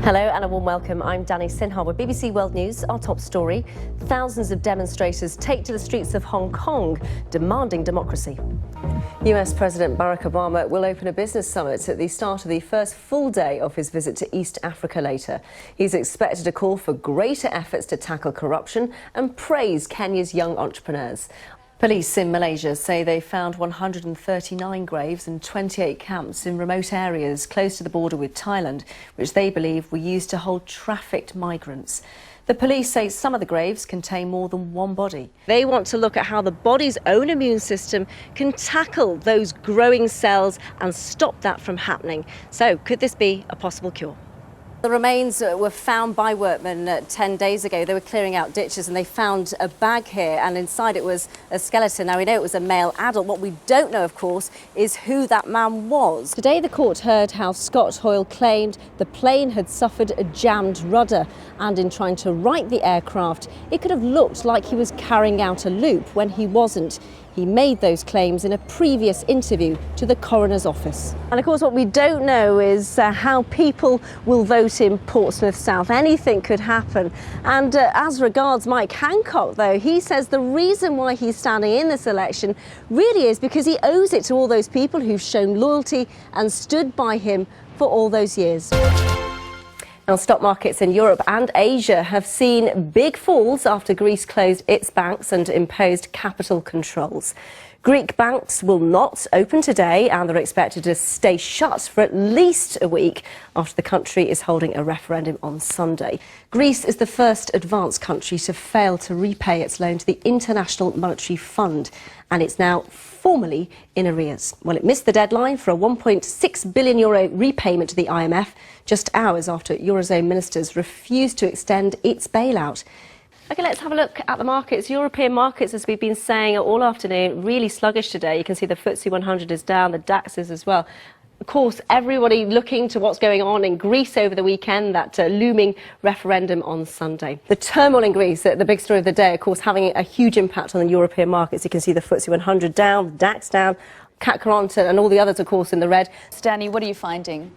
Hello and a warm welcome. I'm Dani Sinha with BBC World News. Our top story: thousands of demonstrators take to the streets of Hong Kong demanding democracy. US President Barack Obama will open a business summit at the start of the first full day of his visit to East Africa later. He's expected to call for greater efforts to tackle corruption and praise Kenya's young entrepreneurs. Police in Malaysia say they found 139 graves and 28 camps in remote areas close to the border with Thailand, which they believe were used to hold trafficked migrants. The police say some of the graves contain more than one body. They want to look at how the body's own immune system can tackle those growing cells and stop that from happening. So, could this be a possible cure? The remains were found by workmen 10 days ago. They were clearing out ditches and they found a bag here, and inside it was a skeleton. Now, we know it was a male adult. What we don't know, of course, is who that man was. Today, the court heard how Scott Hoyle claimed the plane had suffered a jammed rudder, and in trying to right the aircraft, it could have looked like he was carrying out a loop when he wasn't. He made those claims in a previous interview to the coroner's office. And of course, what we don't know is how people will vote in Portsmouth South. Anything could happen. And as regards Mike Hancock, though, he says the reason why he's standing in this election really is because he owes it to all those people who've shown loyalty and stood by him for all those years. Now, stock markets in Europe and Asia have seen big falls after Greece closed its banks and imposed capital controls. Greek banks will not open today, and they're expected to stay shut for at least a week after the country is holding a referendum on Sunday. Greece is the first advanced country to fail to repay its loan to the International Monetary Fund, and it's now formally in arrears. Well, it missed the deadline for a €1.6 billion repayment to the IMF just hours after Eurozone ministers refused to extend its bailout. OK, let's have a look at the markets. European markets, as we've been saying all afternoon, really sluggish today. You can see the FTSE 100 is down, the DAX is as well. Of course, everybody looking to what's going on in Greece over the weekend, that looming referendum on Sunday. The turmoil in Greece, the big story of the day, of course, having a huge impact on the European markets. You can see the FTSE 100 down, the DAX down, CAC 40 and all the others, of course, in the red. Dani, what are you finding?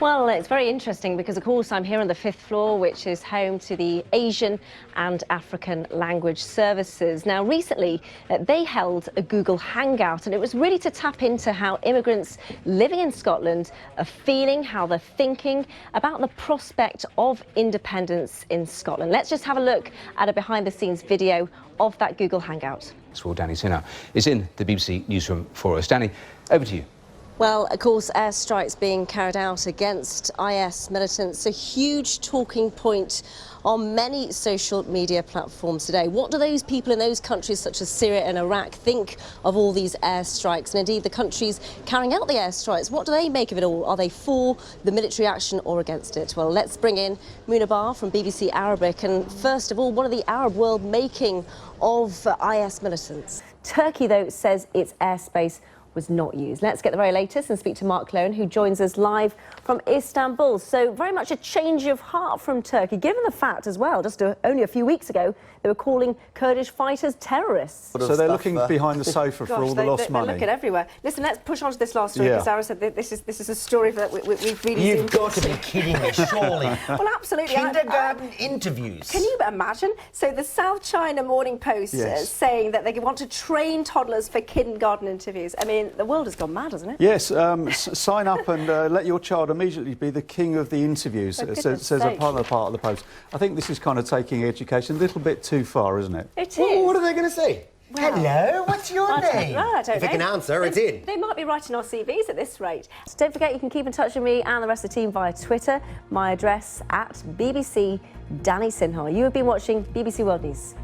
Well, it's very interesting because, of course, I'm here on the 5th floor, which is home to the Asian and African language services. Now, recently, they held a Google Hangout, and it was really to tap into how immigrants living in Scotland are feeling, how they're thinking about the prospect of independence in Scotland. Let's just have a look at a behind-the-scenes video of that Google Hangout. Well, Dani Sinha is in the BBC newsroom for us. Dani, over to you. Well, of course, airstrikes being carried out against IS militants, a huge talking point on many social media platforms today. What do those people in those countries such as Syria and Iraq think of all these airstrikes? And indeed, the countries carrying out the airstrikes, what do they make of it all? Are they for the military action or against it? Well, let's bring in Munabar from BBC Arabic. And first of all, what are the Arab world making of IS militants? Turkey, though, says its airspace was not used. Let's get the very latest and speak to Mark Lowen, who joins us live from Istanbul. So very much a change of heart from Turkey, given the fact as well, just only a few weeks ago, they were calling Kurdish fighters terrorists. So they're looking behind the sofa for all the lost money. They're looking everywhere. Listen, let's push on to this last story, because Sarah said that this is a story that we've really You've got to be kidding me, surely. Well, absolutely. Kindergarten interviews. Can you imagine? So the South China Morning Post is saying that they want to train toddlers for kindergarten interviews. I mean, the world has gone mad, hasn't it? Yes, sign up and let your child immediately be the king of the interviews, says a part of the Post. I think this is kind of taking education a little bit too far, isn't it? It is. Well, what are they going to say? Well, hello, what's your name? I don't know. If you can answer, it's in. They might be writing our CVs at this rate. So don't forget, you can keep in touch with me and the rest of the team via Twitter. My address at BBC Dani Sinha. You have been watching BBC World News.